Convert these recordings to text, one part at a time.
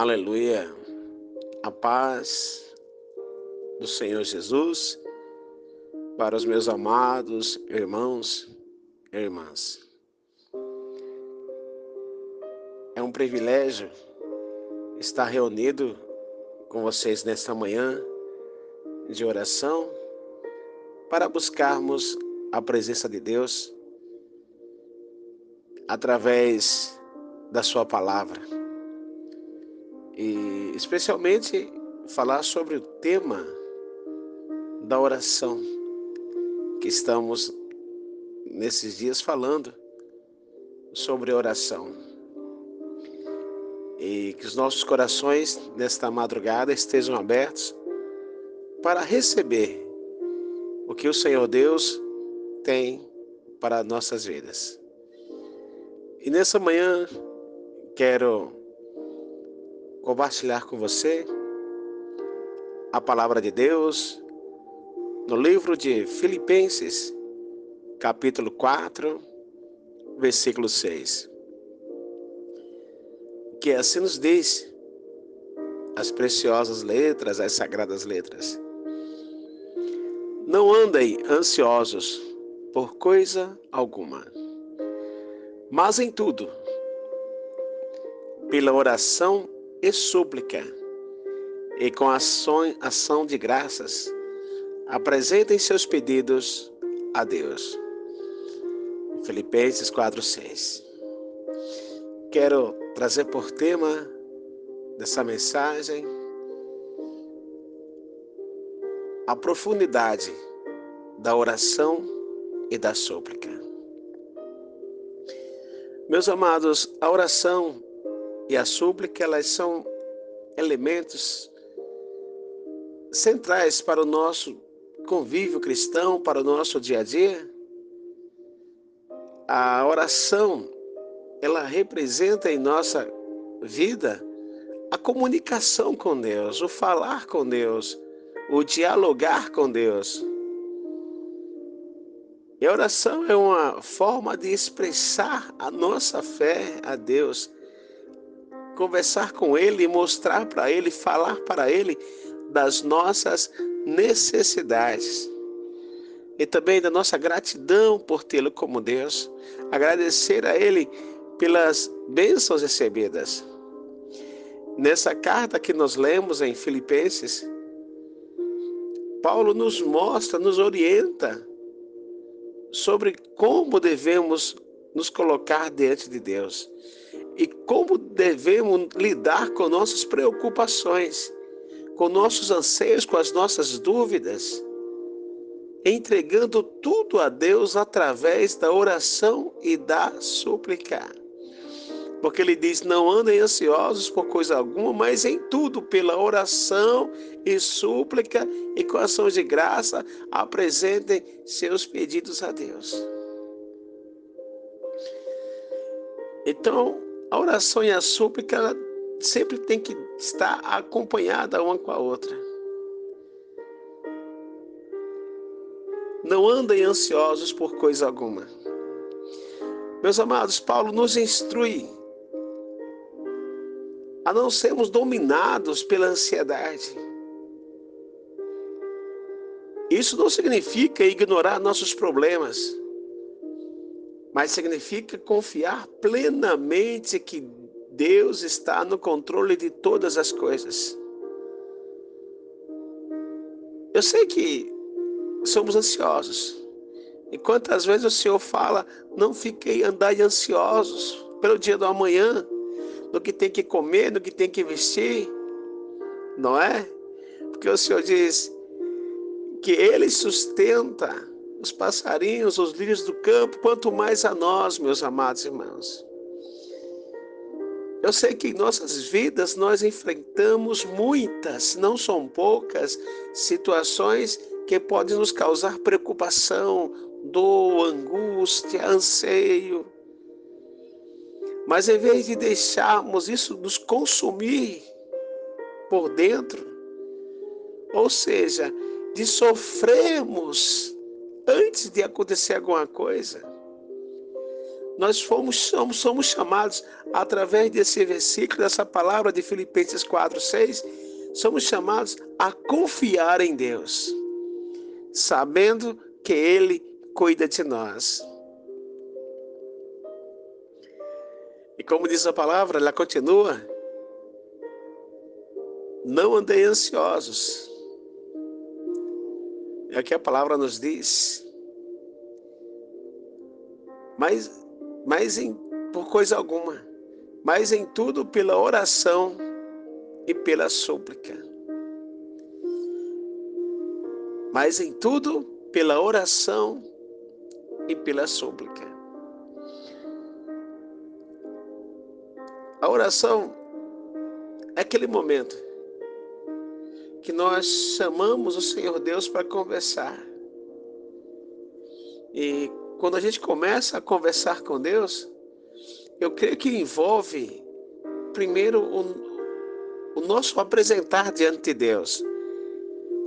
Aleluia, a paz do Senhor Jesus para os meus amados irmãos e irmãs. É um privilégio estar reunido com vocês nesta manhã de oração para buscarmos a presença de Deus através da sua palavra. E especialmente falar sobre o tema da oração que estamos nesses dias falando sobre oração. E que os nossos corações nesta madrugada estejam abertos para receber o que o Senhor Deus tem para nossas vidas. E nessa manhã quero compartilhar com você a palavra de Deus no livro de Filipenses, capítulo 4, versículo 6. Que assim nos diz as preciosas letras, as sagradas letras. Não andem ansiosos por coisa alguma, mas em tudo, pela oração e súplica, e com ação de graças, apresentem seus pedidos a Deus. Filipenses 4:6. Quero trazer por tema dessa mensagem a profundidade da oração e da súplica. Meus amados, a oração e a súplica, elas são elementos centrais para o nosso convívio cristão, para o nosso dia a dia. A oração, ela representa em nossa vida a comunicação com Deus, o falar com Deus, o dialogar com Deus. E a oração é uma forma de expressar a nossa fé a Deus, conversar com Ele, mostrar para Ele, falar para Ele das nossas necessidades e também da nossa gratidão por tê-lo como Deus, agradecer a Ele pelas bênçãos recebidas. Nessa carta que nós lemos em Filipenses, Paulo nos mostra, nos orienta sobre como devemos nos colocar diante de Deus e como devemos lidar com nossas preocupações, com nossos anseios, com as nossas dúvidas, entregando tudo a Deus através da oração e da súplica. Porque ele diz, não andem ansiosos por coisa alguma, mas em tudo, pela oração e súplica e com ação de graça, apresentem seus pedidos a Deus. Então, a oração e a súplica, ela sempre tem que estar acompanhada uma com a outra. Não andem ansiosos por coisa alguma. Meus amados, Paulo nos instrui a não sermos dominados pela ansiedade. Isso não significa ignorar nossos problemas, mas significa confiar plenamente que Deus está no controle de todas as coisas. Eu sei que somos ansiosos. E quantas vezes o Senhor fala, não fiquei andai ansiosos pelo dia do amanhã, no que tem que comer, no que tem que vestir, não é? Porque o Senhor diz que Ele sustenta os passarinhos, os lírios do campo, quanto mais a nós, meus amados irmãos. Eu sei que em nossas vidas nós enfrentamos muitas, não são poucas, situações que podem nos causar preocupação, dor, angústia, anseio. Mas em vez de deixarmos isso nos consumir por dentro, ou seja, de sofrermos antes de acontecer alguma coisa, nós somos chamados, através desse versículo, dessa palavra de Filipenses 4:6, somos chamados a confiar em Deus, sabendo que Ele cuida de nós. E como diz a palavra, ela continua: não andei ansiosos. É o que a palavra nos diz. Por coisa alguma, mas em tudo pela oração e pela súplica. Mas em tudo pela oração e pela súplica. A oração é aquele momento que nós chamamos o Senhor Deus para conversar. E quando a gente começa a conversar com Deus, eu creio que envolve primeiro o nosso apresentar diante de Deus.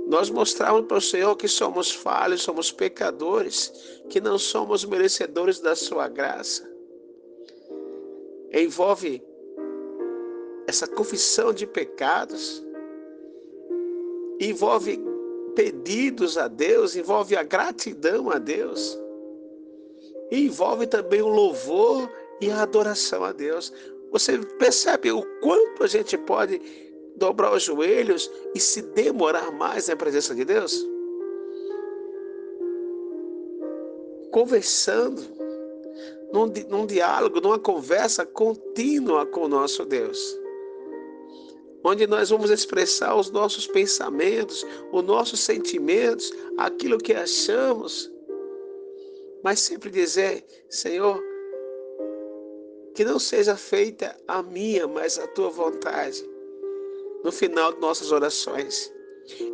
Nós mostrarmos para o Senhor que somos falhos, somos pecadores, que não somos merecedores da sua graça. Envolve essa confissão de pecados, envolve pedidos a Deus, envolve a gratidão a Deus, e envolve também o louvor e a adoração a Deus. Você percebe o quanto a gente pode dobrar os joelhos e se demorar mais na presença de Deus? Conversando, num diálogo, numa conversa contínua com o nosso Deus, onde nós vamos expressar os nossos pensamentos, os nossos sentimentos, aquilo que achamos, mas sempre dizer: Senhor, que não seja feita a minha, mas a tua vontade, no final de nossas orações.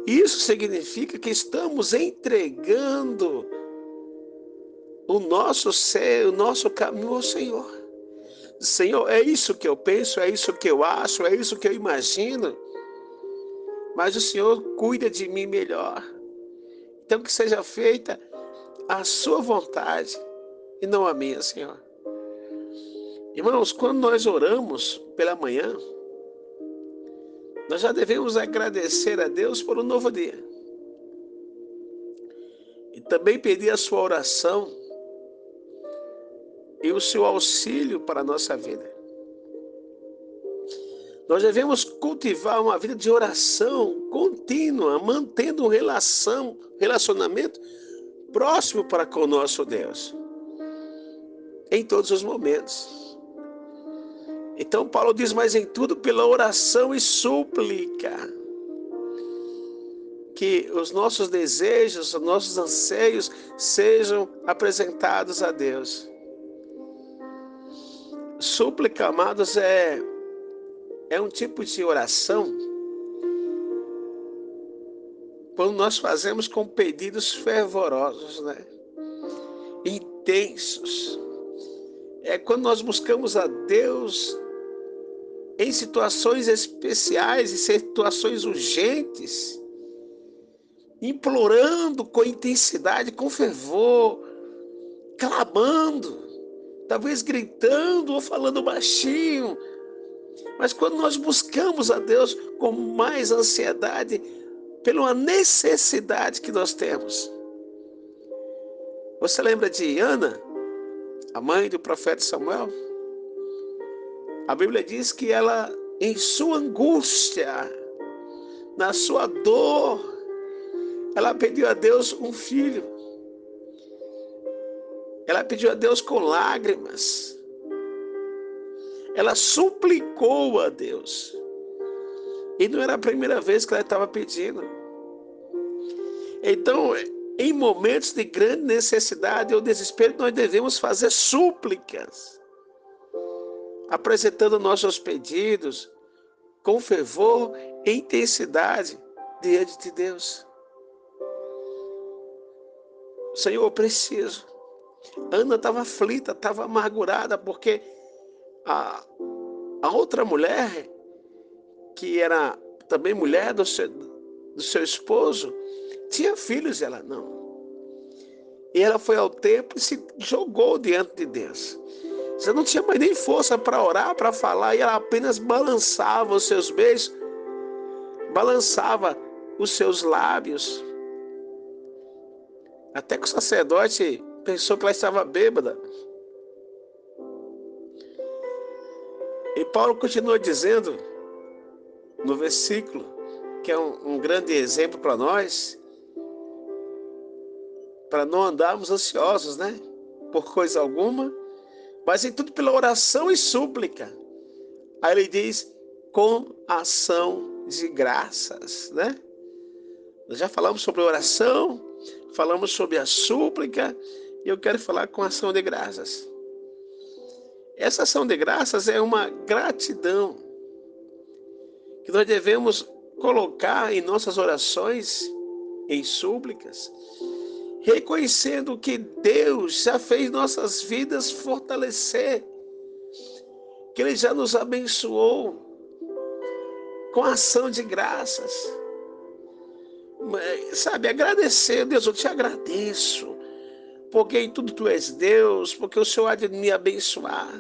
Isso significa que estamos entregando o nosso ser, o nosso caminho ao Senhor. Senhor, é isso que eu penso, é isso que eu acho, é isso que eu imagino, mas o Senhor cuida de mim melhor. Então que seja feita a sua vontade e não a minha, Senhor. Irmãos, quando nós oramos pela manhã, nós já devemos agradecer a Deus por um novo dia. E também pedir a sua oração e o seu auxílio para a nossa vida. Nós devemos cultivar uma vida de oração contínua, mantendo um relacionamento próximo para com o nosso Deus, em todos os momentos. Então Paulo diz: mas em tudo pela oração e súplica, que os nossos desejos, os nossos anseios sejam apresentados a Deus. Súplica, amados, é um tipo de oração quando nós fazemos com pedidos fervorosos, né? Intensos. É quando nós buscamos a Deus em situações especiais, em situações urgentes, implorando com intensidade, com fervor, clamando, talvez gritando ou falando baixinho. Mas quando nós buscamos a Deus com mais ansiedade, pela necessidade que nós temos. Você lembra de Ana, a mãe do profeta Samuel? A Bíblia diz que ela, em sua angústia, na sua dor, ela pediu a Deus um filho. Ela pediu a Deus com lágrimas. Ela suplicou a Deus. E não era a primeira vez que ela estava pedindo. Então, em momentos de grande necessidade ou desespero, nós devemos fazer súplicas, apresentando nossos pedidos com fervor e intensidade diante de Deus. Senhor, eu preciso. Ana estava aflita, estava amargurada, porque a outra mulher, que era também mulher do seu esposo, tinha filhos e ela não. E ela foi ao templo e se jogou diante de Deus. Já não tinha mais nem força para orar, para falar, e ela apenas balançava os seus beijos, balançava os seus lábios. Até que o sacerdote pensou que ela estava bêbada. E Paulo continua dizendo, no versículo, que é um grande exemplo para nós, para não andarmos ansiosos, né? Por coisa alguma, mas em tudo pela oração e súplica. Aí ele diz, com ação de graças, né? Nós já falamos sobre oração, falamos sobre a súplica, e eu quero falar com ação de graças. Essa ação de graças é uma gratidão que nós devemos colocar em nossas orações, em súplicas, reconhecendo que Deus já fez nossas vidas fortalecer, que Ele já nos abençoou com ação de graças. Sabe, agradecer, Deus, eu te agradeço, porque em tudo Tu és Deus, porque o Senhor há de me abençoar.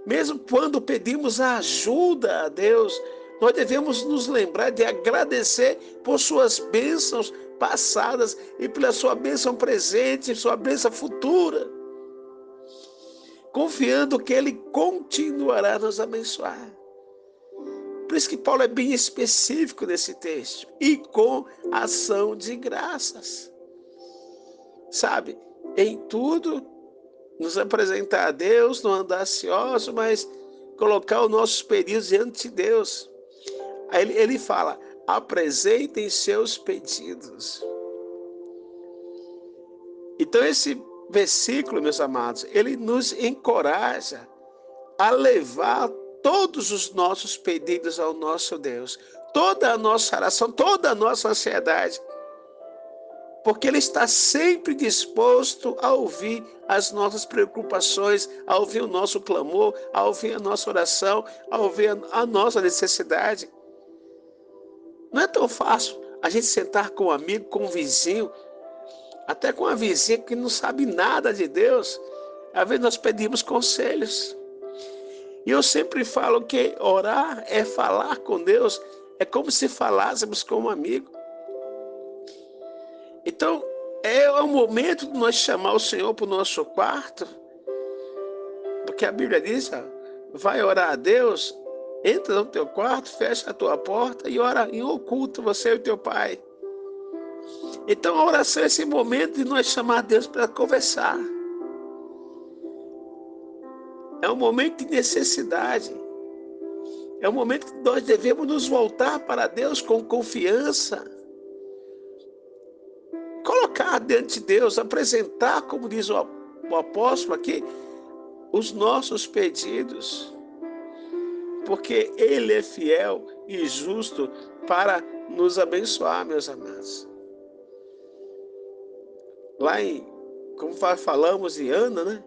Mesmo quando pedimos a ajuda a Deus, nós devemos nos lembrar de agradecer por suas bênçãos passadas e pela sua bênção presente, sua bênção futura, confiando que Ele continuará a nos abençoar. Por isso que Paulo é bem específico nesse texto, e com ação de graças. Sabe, em tudo, nos apresentar a Deus, não andar ansioso, mas colocar os nossos pedidos diante de Deus. Aí ele fala, apresentem seus pedidos. Então esse versículo, meus amados, ele nos encoraja a levar todos os nossos pedidos ao nosso Deus, toda a nossa oração, toda a nossa ansiedade, porque Ele está sempre disposto a ouvir as nossas preocupações, a ouvir o nosso clamor, a ouvir a nossa oração, a ouvir a nossa necessidade. Não é tão fácil a gente sentar com um amigo, com um vizinho, até com uma vizinha que não sabe nada de Deus. Às vezes nós pedimos conselhos. E eu sempre falo que orar é falar com Deus, é como se falássemos com um amigo. Então, é o momento de nós chamar o Senhor para o nosso quarto, porque a Bíblia diz, vai orar a Deus, entra no teu quarto, fecha a tua porta e ora em oculto, você e o teu pai. Então, a oração é esse momento de nós chamar Deus para conversar. É um momento de necessidade. É um momento que nós devemos nos voltar para Deus com confiança. Colocar diante de Deus, apresentar, como diz o apóstolo aqui, os nossos pedidos. Porque Ele é fiel e justo para nos abençoar, meus amados. Lá como falamos de Ana, né?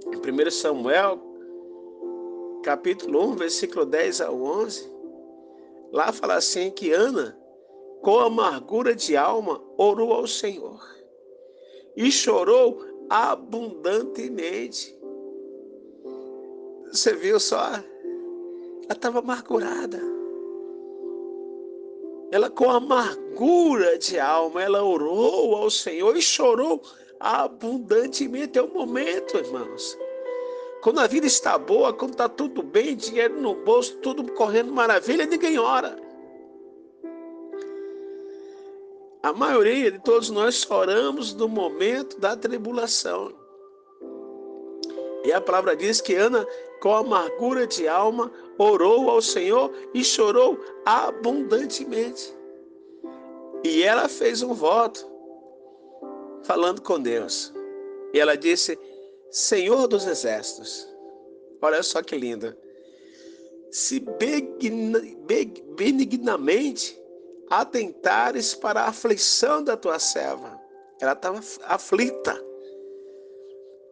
Em 1 Samuel, capítulo 1, versículo 10 ao 11, lá fala assim que Ana, com amargura de alma, orou ao Senhor e chorou abundantemente. Você viu só? Ela estava amargurada. Ela, com amargura de alma, ela orou ao Senhor e chorou abundantemente. É o momento, irmãos. Quando a vida está boa, quando está tudo bem, dinheiro no bolso, tudo correndo maravilha, ninguém ora. A maioria de todos nós oramos no momento da tribulação. E a palavra diz que Ana, com amargura de alma, orou ao Senhor e chorou abundantemente. E ela fez um voto, falando com Deus. E ela disse, Senhor dos exércitos, olha só que lindo, se benignamente atentares para a aflição da tua serva. Ela estava aflita.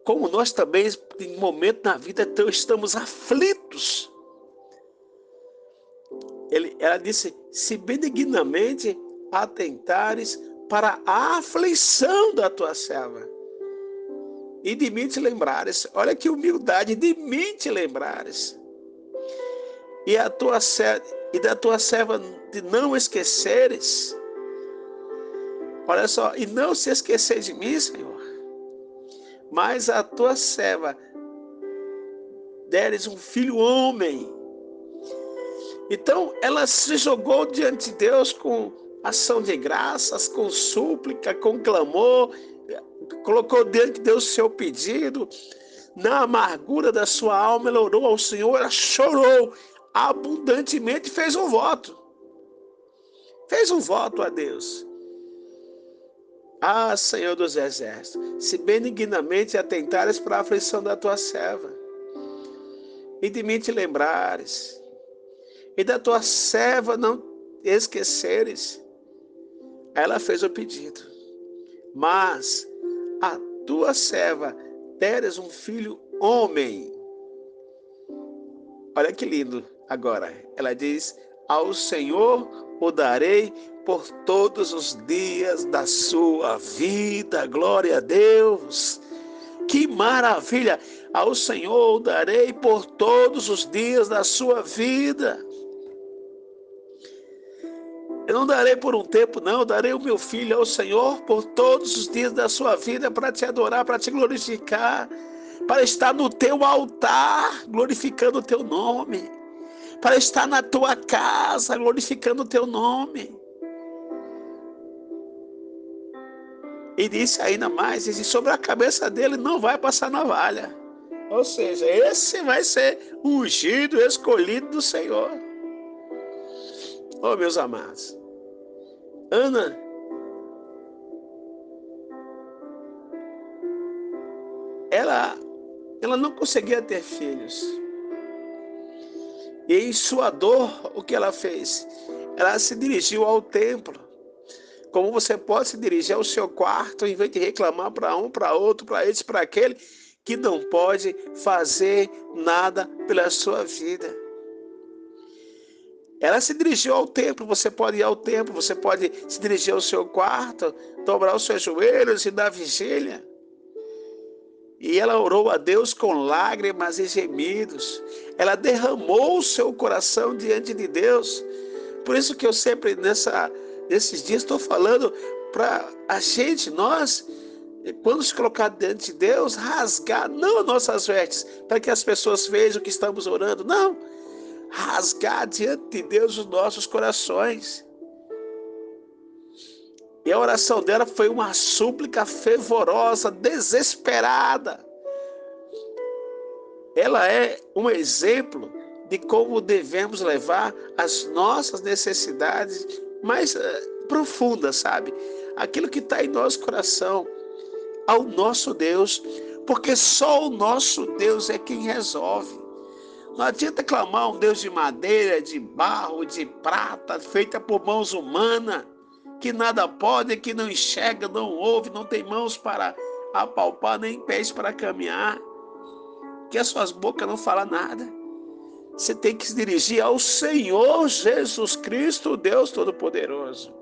Como nós também, em momento na vida, estamos aflitos. Ela disse, se benignamente atentares para a aflição da tua serva. e de mim te lembrares. Olha que humildade, de mim te lembrares. E da tua serva de não esqueceres. Olha só, e não se esquecer de mim, Senhor. Mas a tua serva deres um filho homem. Então ela se jogou diante de Deus com ação de graças, com súplica, com clamor, colocou diante de Deus o seu pedido. Na amargura da sua alma, ela orou ao Senhor, ela chorou abundantemente e fez um voto. Fez um voto a Deus. Ah, Senhor dos exércitos, se benignamente atentares para a aflição da tua serva, e de mim te lembrares, e da tua serva não esqueceres. Ela fez o pedido. Mas a tua serva deres um filho homem. Olha que lindo agora. Ela diz, ao Senhor o darei por todos os dias da sua vida. Glória a Deus. Que maravilha. Ao Senhor o darei por todos os dias da sua vida. Eu não darei por um tempo, não. Eu darei o meu filho ao Senhor por todos os dias da sua vida para te adorar, para te glorificar, para estar no teu altar, glorificando o teu nome, para estar na tua casa, glorificando o teu nome. E disse ainda mais, disse, sobre a cabeça dele não vai passar navalha. Ou seja, esse vai ser o ungido, escolhido do Senhor. Oh, meus amados, Ana, ela não conseguia ter filhos. E em sua dor, o que ela fez? Ela se dirigiu ao templo. Como você pode se dirigir ao seu quarto, em vez de reclamar para um, para outro, para esse, para aquele, que não pode fazer nada pela sua vida. Ela se dirigiu ao templo, você pode ir ao templo, você pode se dirigir ao seu quarto, dobrar os seus joelhos e dar vigília. E ela orou a Deus com lágrimas e gemidos. Ela derramou o seu coração diante de Deus. Por isso que eu sempre nesses dias estou falando para a gente, nós, quando se colocar diante de Deus, rasgar, não as nossas vestes, para que as pessoas vejam que estamos orando, não. Rasgar diante de Deus os nossos corações. E a oração dela foi uma súplica fervorosa, desesperada. Ela é um exemplo de como devemos levar as nossas necessidades mais profundas, sabe? Aquilo que está em nosso coração, ao nosso Deus, porque só o nosso Deus é quem resolve. Não adianta clamar a um Deus de madeira, de barro, de prata, feita por mãos humanas, que nada pode, que não enxerga, não ouve, não tem mãos para apalpar, nem pés para caminhar, que as suas bocas não falam nada. Você tem que se dirigir ao Senhor Jesus Cristo, Deus Todo-Poderoso.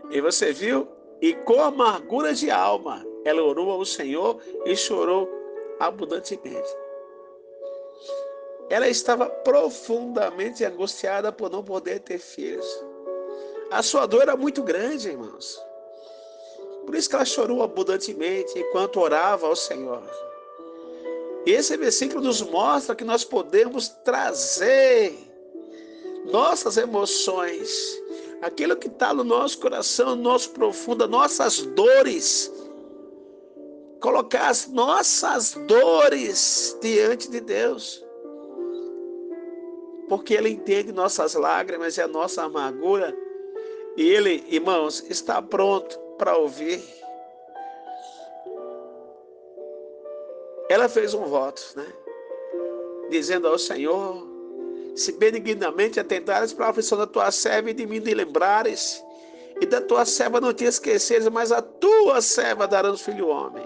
E você viu? E com amargura de alma, ela orou ao Senhor e chorou abundantemente. Ela estava profundamente angustiada por não poder ter filhos. A sua dor era muito grande, irmãos. Por isso que ela chorou abundantemente enquanto orava ao Senhor. E esse versículo nos mostra que nós podemos trazer nossas emoções, aquilo que está no nosso coração, no nosso profundo, nossas dores, colocar as nossas dores diante de Deus. Porque Ele entende nossas lágrimas e a nossa amargura. E Ele, irmãos, está pronto para ouvir. Ela fez um voto, né? Dizendo ao Senhor, se benignamente atentares para a aflição da tua serva e de mim te lembrares, e da tua serva não te esqueceres, mas a tua serva dará um filho homem.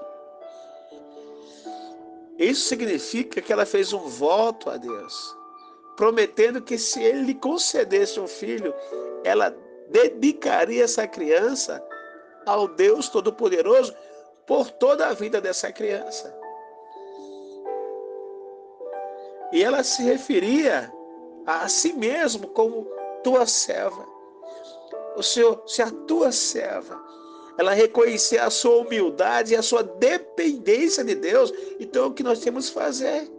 Isso significa que ela fez um voto a Deus, prometendo que se Ele lhe concedesse um filho, ela dedicaria essa criança ao Deus Todo-Poderoso por toda a vida dessa criança. E ela se referia a si mesmo como tua serva. O Senhor, se a tua serva, ela reconhecia a sua humildade e a sua dependência de Deus, então é o que nós temos que fazer.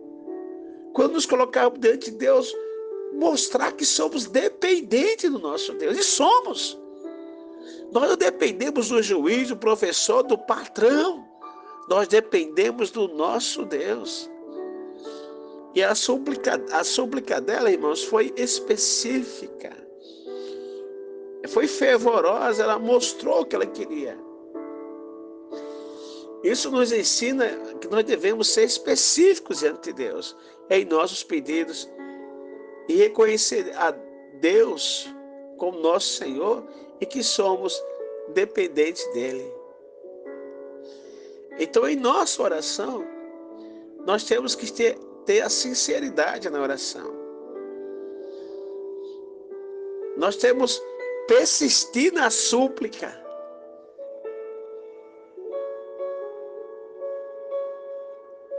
Quando nos colocarmos diante de Deus, mostrar que somos dependentes do nosso Deus. E somos. Nós não dependemos do juiz, do professor, do patrão. Nós dependemos do nosso Deus. E a súplica dela, irmãos, foi específica. Foi fervorosa, ela mostrou o que ela queria. Isso nos ensina que nós devemos ser específicos diante de Deus em nossos pedidos e reconhecer a Deus como nosso Senhor e que somos dependentes dele. Então, em nossa oração, nós temos que ter a sinceridade na oração. Nós temos que persistir na súplica.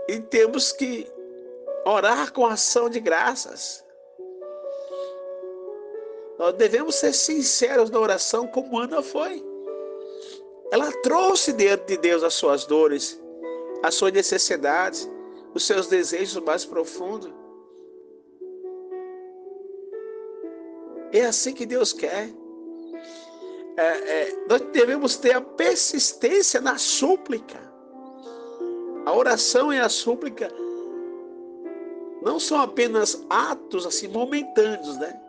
E temos que orar com ação de graças. Nós devemos ser sinceros na oração como Ana foi. Ela trouxe diante de Deus as suas dores, as suas necessidades, os seus desejos mais profundos. É assim que Deus quer. Nós devemos ter a persistência na súplica. A oração e a súplica não são apenas atos assim momentâneos, né?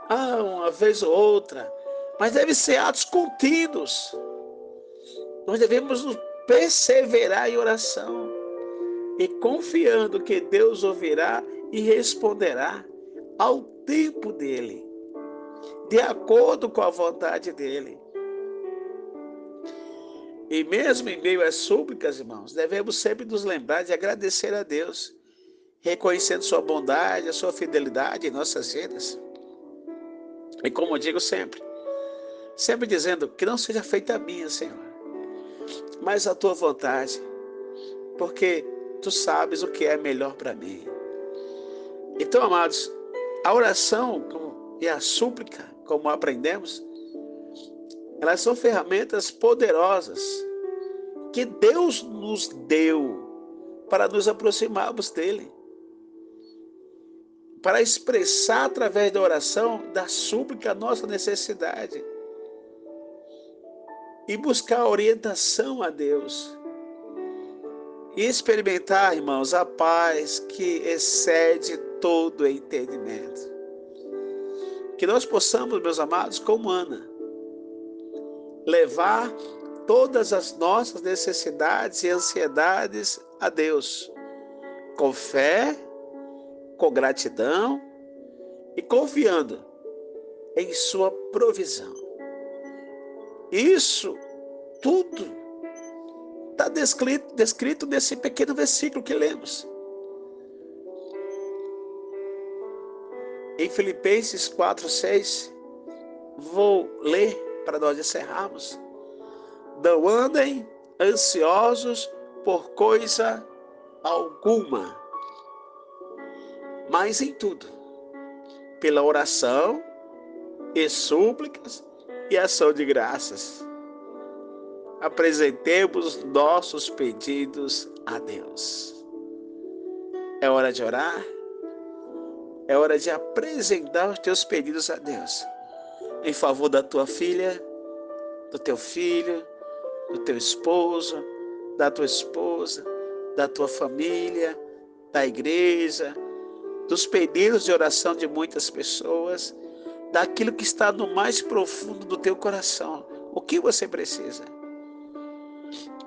Uma vez ou outra, mas devem ser atos contínuos. Nós devemos perseverar em oração e confiando que Deus ouvirá e responderá ao tempo dele, de acordo com a vontade dele. E mesmo em meio às súplicas, irmãos, devemos sempre nos lembrar de agradecer a Deus, reconhecendo sua bondade, a sua fidelidade em nossas vidas. E como eu digo sempre dizendo que não seja feita a minha, Senhor, mas a tua vontade, porque tu sabes o que é melhor para mim. Então, amados, a oração e a súplica, como aprendemos, elas são ferramentas poderosas que Deus nos deu para nos aproximarmos dele, para expressar através da oração, da súplica, a nossa necessidade e buscar orientação a Deus e experimentar, irmãos, a paz que excede todo entendimento. Que nós possamos, meus amados, como Ana, levar todas as nossas necessidades e ansiedades a Deus, com fé, com gratidão e confiando em sua provisão. Isso tudo está descrito nesse pequeno versículo que lemos. Em Filipenses 4:6, vou ler para nós encerrarmos. Não andem ansiosos por coisa alguma, mas em tudo, pela oração e súplicas e ação de graças, apresentemos nossos pedidos a Deus. É hora de orar, é hora de apresentar os teus pedidos a Deus, em favor da tua filha, do teu filho, do teu esposo, da tua esposa, da tua família, da igreja, dos pedidos de oração de muitas pessoas, daquilo que está no mais profundo do teu coração. O que você precisa?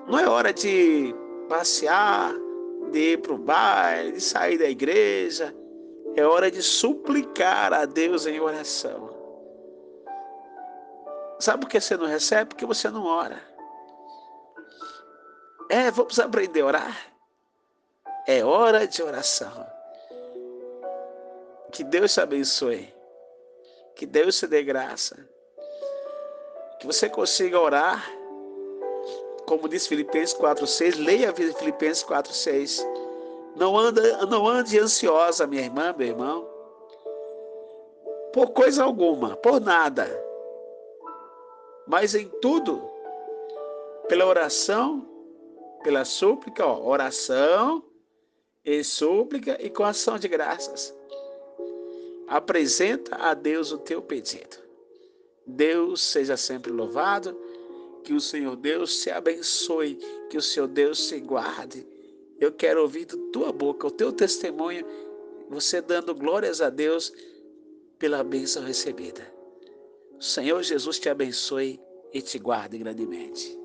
Não é hora de passear, de ir para o baile, de sair da igreja. É hora de suplicar a Deus em oração. Sabe por que você não recebe? Porque você não ora. Vamos aprender a orar. É hora de oração. Que Deus te abençoe. Que Deus te dê graça. Que você consiga orar Como diz Filipenses 4:6, leia Filipenses 4:6. Não ande ansiosa, minha irmã, meu irmão, por coisa alguma, por nada, mas em tudo, pela oração, pela súplica, oração e súplica e com ação de graças. Apresenta a Deus o teu pedido. Deus seja sempre louvado, que o Senhor Deus te abençoe, que o Senhor Deus te guarde. Eu quero ouvir da tua boca o teu testemunho, você dando glórias a Deus pela bênção recebida. O Senhor Jesus te abençoe e te guarde grandemente.